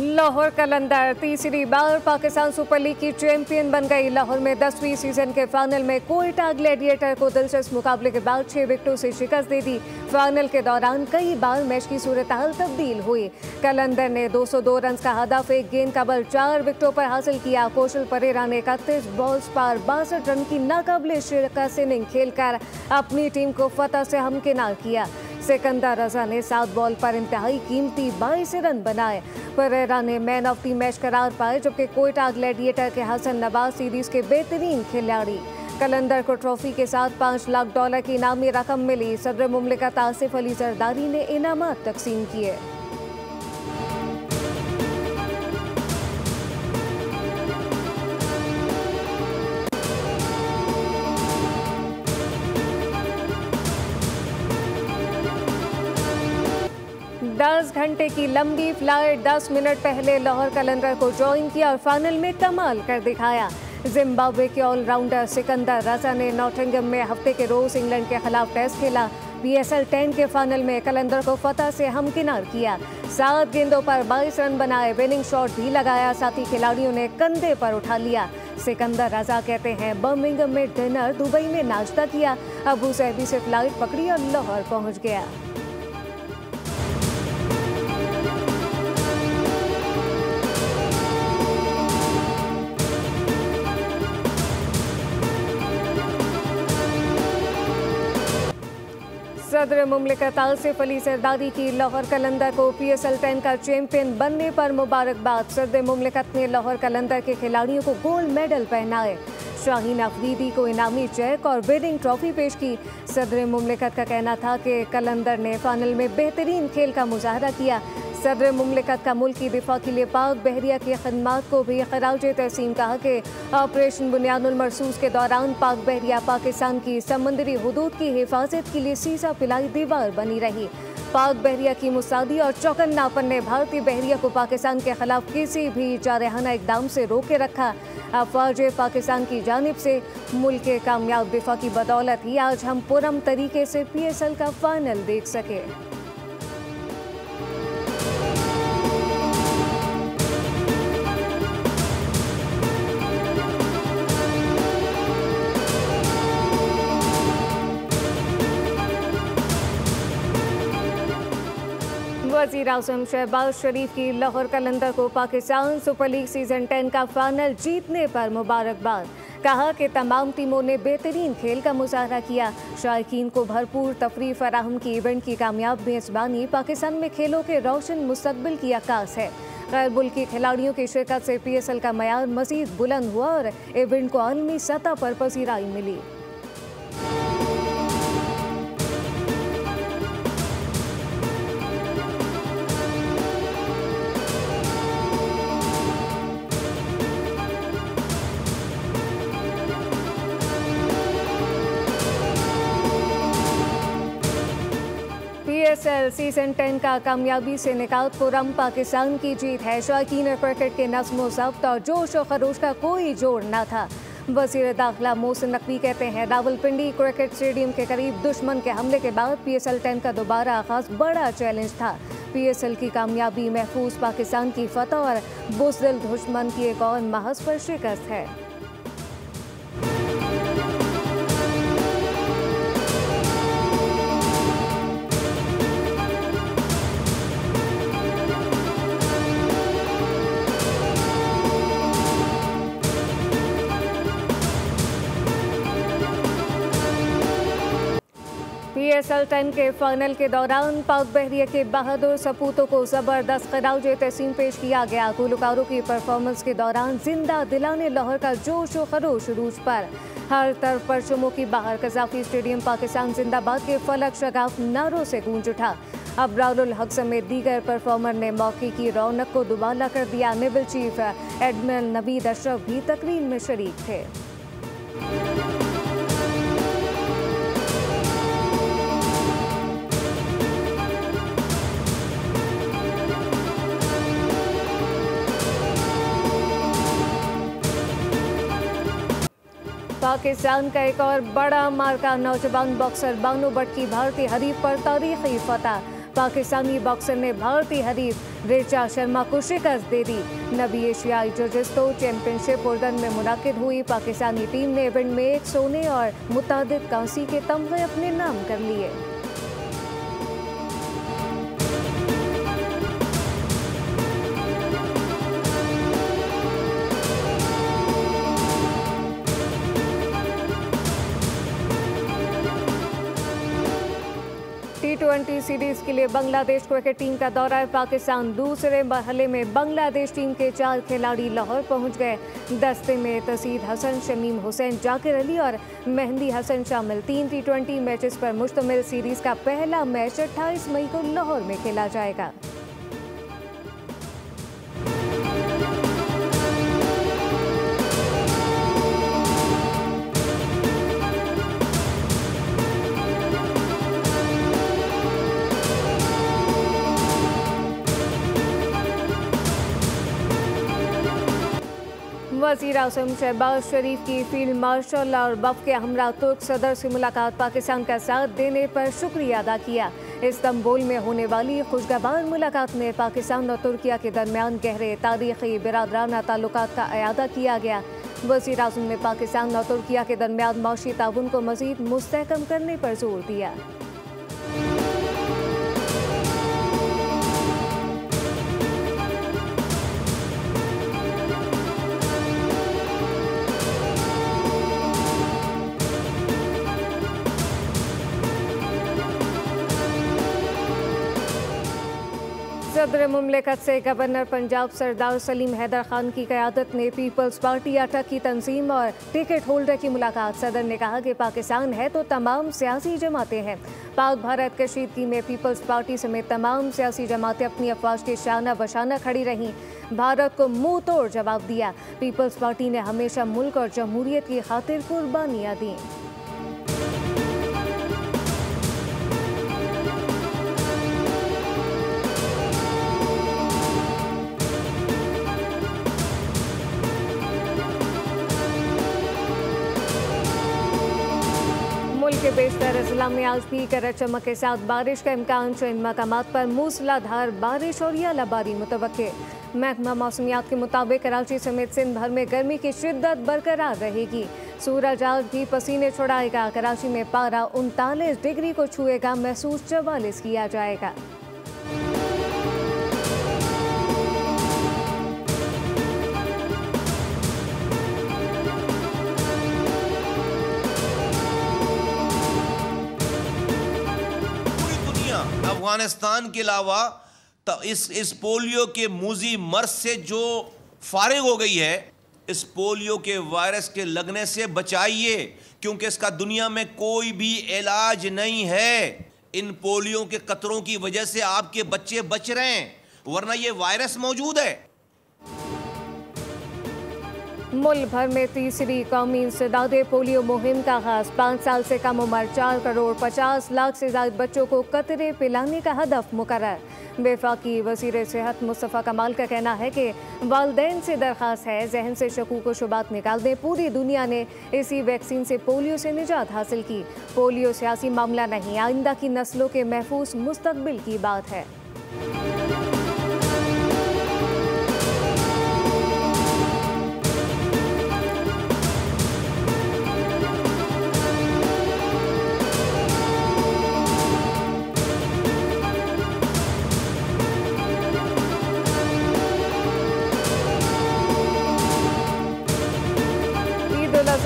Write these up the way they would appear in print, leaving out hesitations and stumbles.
लाहौर कलंदर तीसरी बार Pakistan super league की champion बन गई। लाहौर में 10वीं सीजन के फाइनल में कोयटा ग्लैडिएटर को दिलचस्प मुकाबले के बाद 6 विकेटों से शिकस्त दे दी। फाइनल के दौरान कई बार मैच की सूरत-हाल तब्दील हुई। कलंदर ने 202 रन का हदफ एक गेंद का बल 4 विकेटों पर हासिल किया। कौशल परेरा ने 31 बॉल्स पर 62 रन की नाकाबिले शिकस्त इनिंग खेलकर अपनी टीम को फतह से हमकिनार किया। सिकंदर रजा ने 7 बॉल पर इंतहाई कीमती 22 रन बनाए। परेरा ने मैन ऑफ द मैच करार पाए, जबकि कोयटा ग्लैडिएटर के हसन नवाज सीरीज के बेहतरीन खिलाड़ी। कलंदर को ट्रॉफी के साथ $5 लाख की इनामी रकम मिली। सदर मुमलिकत आसिफ अली जरदारी ने इनामात तकसीम किए। 10 घंटे की लंबी फ्लाइट 10 मिनट पहले लाहौर कलंदर को ज्वाइन किया और फाइनल में कमाल कर दिखाया। जिम्बाब्वे के ऑलराउंडर सिकंदर रजा ने नॉटिंघम में हफ्ते के रोज इंग्लैंड के खिलाफ टेस्ट खेला। PSL 10 के फाइनल में कलंदर को फतह से हमकिनार किया। 7 गेंदों पर 22 रन बनाए, विनिंग शॉट भी लगाया, साथ ही खिलाड़ियों ने कंधे पर उठा लिया। सिकंदर रजा कहते हैं, बर्मिंघम में डिनर, दुबई में नाश्ता किया, अबू सहबी से फ्लाइट पकड़ी और लाहौर पहुंच गया। सदर मुमलिकत आसिफ अली जरदारी की लाहौर कलंदर को PSL 10 का चैंपियन बनने पर मुबारकबाद। सदर मुमलिकत ने लाहौर कलंदर के खिलाड़ियों को गोल्ड मेडल पहनाए। शाहीन अफरीदी को इनामी चेक और विनिंग ट्रॉफी पेश की। सदर मुमलिकत का कहना था कि कलंदर ने फाइनल में बेहतरीन खेल का मुजाहरा किया। सदर मुमलिकत का मुल्क की दिफा के लिए पाक बहरिया की खदमात को भी खराज तहसीन कहा कि ऑपरेशन बुनियादुल मरसूस के दौरान पाक बहरिया पाकिस्तान की समंदरी हुदूद की हिफाजत के लिए सीसा पिलाई दीवार बनी रही। पाक बहरिया की मुसादी और चौकन्नापन ने भारतीय बहरिया को पाकिस्तान के खिलाफ किसी भी जारहाना इकदाम से रोके रखा। अफवाज पाकिस्तान की जानिब से मुल्क के कामयाब दिफा की बदौलत ही आज हम पुरम तरीके से PSL का फाइनल देख सके। वज़ीर आज़म शहबाज शरीफ की लाहौर कलंदर को पाकिस्तान सुपर लीग सीजन 10 का फाइनल जीतने पर मुबारकबाद। कहा कि तमाम टीमों ने बेहतरीन खेल का मुजाहरा किया, शायकीन को भरपूर तफरीह फराहम की। इवेंट की कामयाब मेज़बानी पाकिस्तान में खेलों के रोशन मुस्तकबिल की अक्कास है। गैर मुल्की खिलाड़ियों की शिरकत से PSL का मयार मजीद बुलंद हुआ और इवेंट को आलमी सतह पर पसीराई मिली। PSL सीजन 10 का कामयाबी से निकात पुरम पाकिस्तान की जीत है। शौकीन क्रिकेट के नज़्म ज़ब्त और जोश और खरोश का कोई जोड़ न था। वज़ीर दाखिला मोहसिन नकवी कहते हैं, रावलपिंडी क्रिकेट स्टेडियम के करीब दुश्मन के हमले के बाद PSL 10 का दोबारा आगाज बड़ा चैलेंज था। PSL की कामयाबी महफूज पाकिस्तान की फतह और बुज़दिल दुश्मन की एक और महज पर शिकस्त है। PSL 10 के फाइनल के दौरान पाक बहरिया के बहादुर सपूतों को ज़बरदस्त खराज तहसीन पेश किया गया। गुलकारों की परफॉर्मेंस के दौरान जिंदा दिलाने लाहौर का जोश और खरोश रूज पर। हर तरफ परचमों की बाहर कज़ाफ़ी स्टेडियम पाकिस्तान जिंदाबाद के फलक शगाफ नारों से गूंज उठा। अबरारुल हक समेत दीगर परफॉर्मर ने मौके की रौनक को दुबाला कर दिया। Naval chief admiral Naveed Ashraf भी तकरीर में शरीक थे। पाकिस्तान का एक और बड़ा मार्का, नौजवान बॉक्सर बानो भट्ट की भारतीय हरीफ पर तारीखी फतह। पाकिस्तानी बॉक्सर ने भारतीय हरीफ ऋचा शर्मा को शिकस्त दे दी। नवी एशियाई जिजित्सु चैंपियनशिप उर्दन में मुनाकिद हुई। पाकिस्तानी टीम ने इवेंट में 1 सोने और मुतादिद कांसी के तमगे अपने नाम कर लिए। T20 सीरीज के लिए बांग्लादेश क्रिकेट टीम का दौरा है पाकिस्तान। दूसरे मरहले में बांग्लादेश टीम के 4 खिलाड़ी लाहौर पहुंच गए। दस्ते में तसीद हसन, शमीम हुसैन, जाकिर अली और मेहंदी हसन शामिल। 3 T20 मैचेस पर मुश्तमिल सीरीज का पहला मैच 28 मई को लाहौर में खेला जाएगा। वज़ीर आज़म शहबाज शरीफ की फील्ड मार्शल और वफ़ के हमरा तुर्क सदर से मुलाकात। पाकिस्तान का साथ देने पर शुक्रिया अदा किया। इस्तांबुल में होने वाली खुशगवार मुलाकात में पाकिस्तान और तुर्किया के दरमियान गहरे तारीख़ी बिरादराना ताल्लुकात का इआदा किया गया। वज़ीर आज़म ने पाकिस्तान और तुर्किया के दरमियान माशी ताउन को मज़ीद मुस्तहकम करने पर जोर दिया। सदर मुमलिकत से गवर्नर पंजाब सरदार सलीम हैदर खान की क़यादत में पीपल्स पार्टी अटक की तंजीम और टिकट होल्डर की मुलाकात। सदर ने कहा कि पाकिस्तान है तो तमाम सियासी जमातें हैं। पाक भारत कशीदगी में पीपल्स पार्टी समेत तमाम सियासी जमातें अपनी अफवाज के शाना बशाना खड़ी रहीं। भारत को मुंह तोड़ जवाब दिया। पीपल्स पार्टी ने हमेशा मुल्क और जमहूरियत की खातिर कुर्बानियाँ दी। मुल्क के बेशतर अजला में आज भी गरज चमक के साथ बारिश का इम्कान। चंद मकामात पर मूसलाधार बारिश और यालाबारी मुतवक्के। महकमा मौसमियात के मुताबिक कराची समेत सिंध भर में गर्मी की शिद्दत बरकरार रहेगी। सूरज आज भी पसीने छुड़ाएगा। कराची में पारा 39 डिग्री को छुएगा, महसूस 44 किया जाएगा। अफगानिस्तान के अलावा इस पोलियो के मूजी मर्ज से जो फारिग हो गई है, इस पोलियो के वायरस के लगने से बचाइए, क्योंकि इसका दुनिया में कोई भी इलाज नहीं है। इन पोलियो के कतरों की वजह से आपके बच्चे बच रहे हैं, वरना ये वायरस मौजूद है। मुल्क भर में तीसरी कौमी इंसदादे पोलियो मुहिम का आगाज। 5 साल से कम उम्र 4 करोड़ 50 लाख से ज्यादा बच्चों को कतरे पिलाने का हदफ मुकर्रर। वफाकी वज़ीर सेहत मुस्तफ़ा कमाल का कहना है कि वालिदैन से दरख्वास्त है जहन से शकूक व शुबात निकाल दें। पूरी दुनिया ने इसी वैक्सीन से पोलियो से निजात हासिल की। पोलियो सियासी मामला नहीं, आइंदा की नस्लों के महफूज मुस्तकबिल की बात है।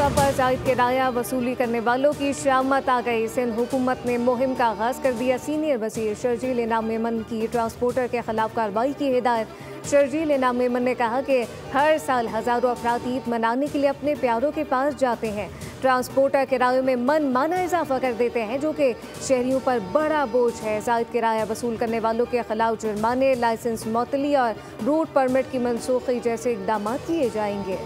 पर जायद किराया वसूली करने वालों की शामत आ गई। सिंध हुकूमत ने मुहिम का आगाज कर दिया। सीनियर वज़ीर शर्जील इनाम मेमन की ट्रांसपोर्टर के खिलाफ कार्रवाई की हिदायत। शर्जील इनाम मेमन ने कहा कि हर साल हज़ारों अफराद ईद मनाने के लिए अपने प्यारों के पास जाते हैं। ट्रांसपोर्टर किरायों में मन माना इजाफा कर देते हैं, जो कि शहरियों पर बड़ा बोझ है। जायद किराया वसूल करने वालों के खिलाफ जुर्माने, लाइसेंस मुअत्तली और रूट परमिट की मनसूखी जैसे इकदाम किए जाएंगे।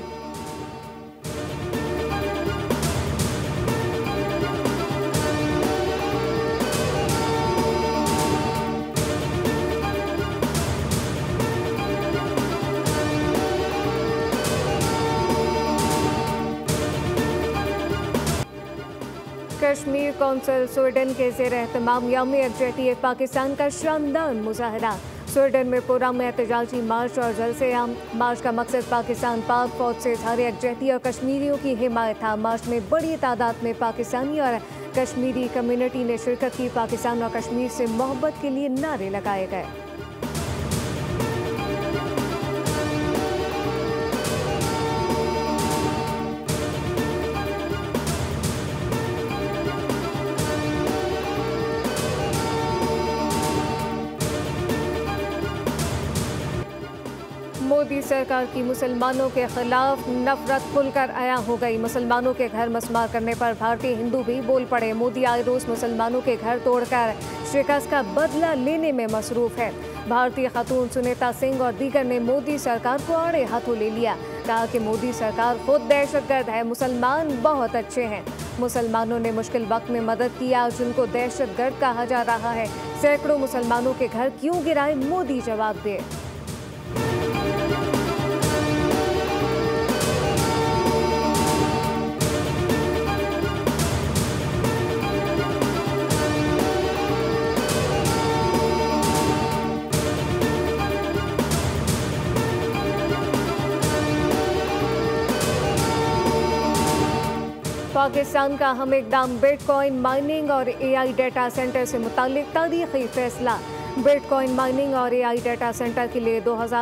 कश्मीर कौंसिल स्वीडन के ज़ेर एहतमाम यौम यकजहती पाकिस्तान का शानदार मुजाहरा। स्वीडन में पूरा में एहतजाजी मार्च और जलसे आम। मार्च का मकसद पाकिस्तान पाक फौज से इज़हार यकजहती और कश्मीरियों की हिमायत था। मार्च में बड़ी तादाद में पाकिस्तानी और कश्मीरी कम्युनिटी ने शिरकत की। पाकिस्तान और कश्मीर से मोहब्बत के लिए नारे लगाए गए। मोदी सरकार की मुसलमानों के खिलाफ नफरत खुलकर आया हो गई। मुसलमानों के घर मसमार करने पर भारतीय हिंदू भी बोल पड़े। मोदी आए रोज मुसलमानों के घर तोड़कर शिकस्त का बदला लेने में मसरूफ है। भारतीय खातून सुनीता सिंह और दीगर ने मोदी सरकार को आड़े हाथों ले लिया। कहा कि मोदी सरकार खुद दहशतगर्द है, मुसलमान बहुत अच्छे हैं। मुसलमानों ने मुश्किल वक्त में मदद की, आज उनको दहशतगर्द कहा जा रहा है। सैकड़ों मुसलमानों के घर क्यों गिराए, मोदी जवाब दे। पाकिस्तान का अहम इक़दाम बिटकॉइन माइनिंग और एआई डेटा सेंटर से मुताल्लिक तारीखी फैसला। बिटकॉइन माइनिंग और एआई डेटा सेंटर के लिए 2000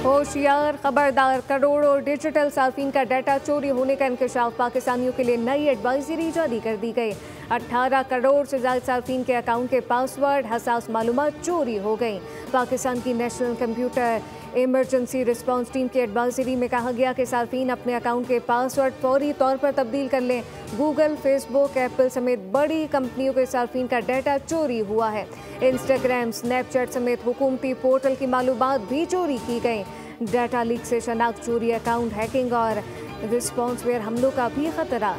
होशियार, खबरदार, करोड़ों डिजिटल सार्फिन का डाटा चोरी होने का इंकशाफ। पाकिस्तानियों के लिए नई एडवाइजरी जारी कर दी गई। 18 करोड़ से ज्यादा सार्फिन के अकाउंट के पासवर्ड, हसास मालूमात चोरी हो गई। पाकिस्तान की national computer emergency response team की एडवाइजरी में कहा गया कि सार्फिन अपने अकाउंट के पासवर्ड फौरी तौर पर तब्दील कर लें। गूगल, फेसबुक, एप्पल समेत बड़ी कंपनियों के सार्फिन का डाटा चोरी हुआ है। इंस्टाग्राम, स्नैपचैट समेत हुकूमती पोर्टल की मालूमात भी चोरी की गई। डाटा लीक से शनाख्त चोरी, अकाउंट हैकिंग और रिस्पॉन्सवेयर हमलों का भी खतरा।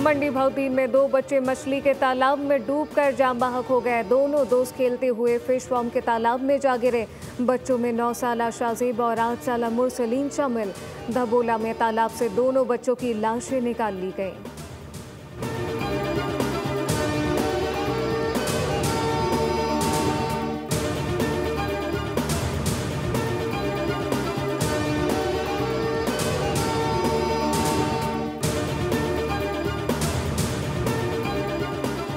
मंडी भौतीन में 2 बच्चे मछली के तालाब में डूबकर जान बहक हो गए। दोनों दोस्त खेलते हुए फिश फार्म के तालाब में जा गिरे। बच्चों में 9 साला शाहजेब और 8 साला मुरसलीन शामिल। धबोला में तालाब से दोनों बच्चों की लाशें निकाल ली गई।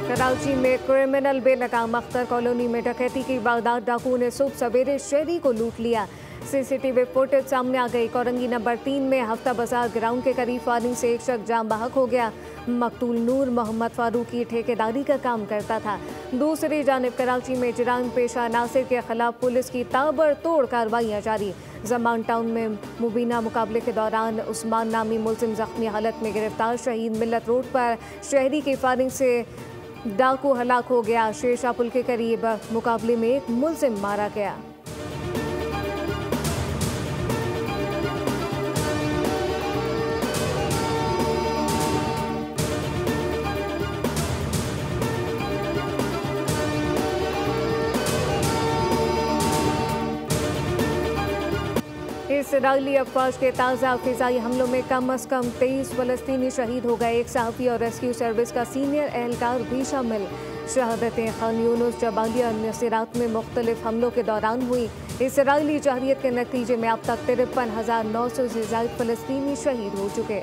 कराची में क्रिमिनल बेलगाम अख्तर कॉलोनी में डकैती की वारदात। डाकुओं ने सुबह सवेरे शहरी को लूट लिया। सीसीटीवी फुटेज सामने आ गई। कोरंगी नंबर 3 में हफ्ता बाजार ग्राउंड के करीब फायरिंग से एक शख्स जान बहक हो गया। मकतूल नूर मोहम्मद फारूक की ठेकेदारी का काम करता था। दूसरी जानिब कराची में जराइम पेशा नासिर के खिलाफ पुलिस की ताबड़तोड़ कार्रवाइयाँ जारी। जमान टाउन में मुबीना मुकाबले के दौरान उस्मान नामी मुलजिम जख्मी हालत में गिरफ्तार। शहीद मिल्लत रोड पर शहरी की फायरिंग से डाकू हलाक हो गया। शेरशाह पुल के करीब मुकाबले में एक मुलजिम मारा गया। इसराइली अफवाज के ताज़ा फिजाई हमलों में कम अज़ कम 23 फ़लस्तीनी शहीद हो गए। एक सहाफ़ी और रेस्क्यू सर्विस का सीनियर एहलकार भी शामिल। शहादतें खान यूनुस, जबालिया और नसीरात में मुख्तलिफ हमलों के दौरान हुई। इसराइली जहरियत के नतीजे में अब तक 53,900 से ज़ायद फ़लस्तीनी शहीद हो चुके।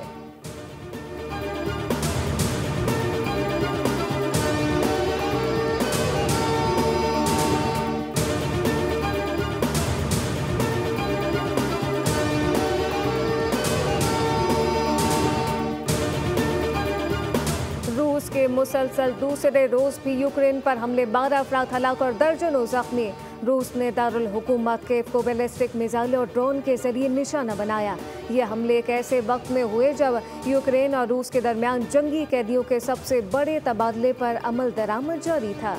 के मुसलसल दूसरे रोज भी यूक्रेन पर हमले, 12 अफराद हलाक और दर्जनों जख्मी। रूस ने दारुल हुकूमत कीव को बैलिस्टिक मिसाइल और ड्रोन के जरिए निशाना बनाया। ये हमले एक ऐसे वक्त में हुए जब यूक्रेन और रूस के दरमियान जंगी कैदियों के सबसे बड़े तबादले पर अमल दरामद जारी था।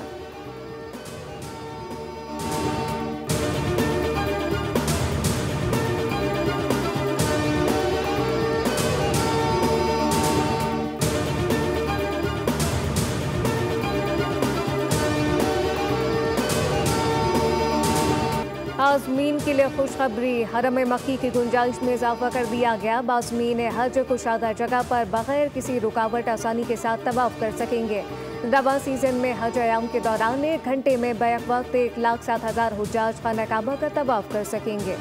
आज़मीन के लिए खुशखबरी, हरम मक्की की गुंजाइश में इजाफा कर दिया गया। बाज़मीन हज कुशादा जगह पर बगैर किसी रुकावट आसानी के साथ तवाफ कर सकेंगे। रवां सीजन में हज अयाम के दौरान 1 घंटे में बैक वक्त 1,07,000 हुज्जाज खाना काबा का तवाफ कर सकेंगे।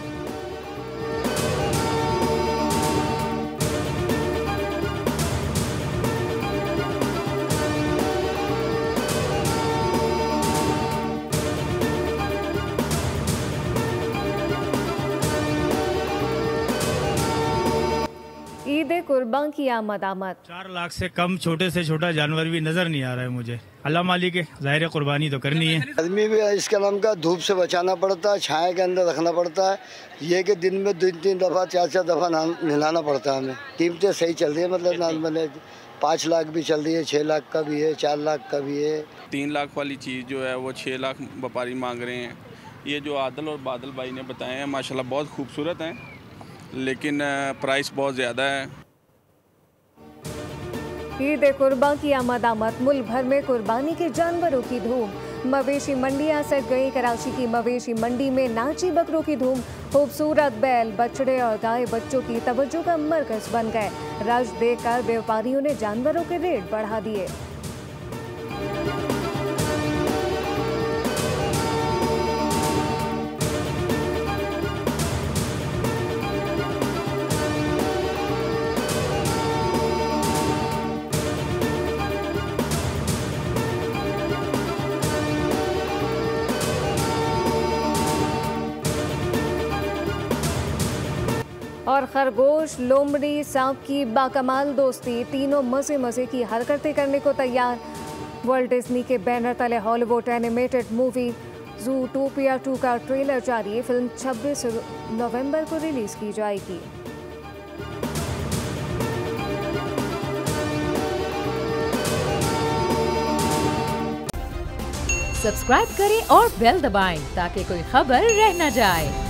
ईद कुर्बान की आमद। 4 लाख से कम छोटे से छोटा जानवर भी नजर नहीं आ रहा है मुझे। अल्लाह मालिक है, जाहिर कुर्बानी तो करनी है। आदमी भी इसके नाम का धूप से बचाना पड़ता है, छाया के अंदर रखना पड़ता है। ये कि दिन में 2-3 दफ़ा 4-4 दफ़ा नहलाना पड़ता है हमें। कीमतें सही चल रही है, मतलब नॉर्मल 5 लाख भी चल रही है, 6 लाख का भी है, 4 लाख का भी है। 3 लाख वाली चीज़ जो है वो 6 लाख व्यापारी मांग रहे हैं। ये जो आदिल और बादल भाई ने बताए हैं माशाल्लाह बहुत खूबसूरत हैं, लेकिन प्राइस बहुत ज़्यादा है। ईद कुर्बान की आमद। मुल्क भर में कुर्बानी के जानवरों की धूम। मवेशी मंडियां सज गई। कराची की मवेशी मंडी में नाची बकरों की धूम। खूबसूरत बैल, बछड़े और गाय बच्चों की तवज्जो का मरकज बन गए। रश देखकर व्यापारियों ने जानवरों के रेट बढ़ा दिए। और खरगोश, लोमड़ी, सांप की बाकमाल दोस्ती, तीनों मजे मजे की हरकतें करने को तैयार। वर्ल्ड डिज्नी के बैनर तले हॉलीवुड एनिमेटेड मूवी ज़ूटोपिया 2 का ट्रेलर जारी। फिल्म 26 नवंबर को रिलीज की जाएगी। सब्सक्राइब करें और बेल दबाएं ताकि कोई खबर रह न जाए।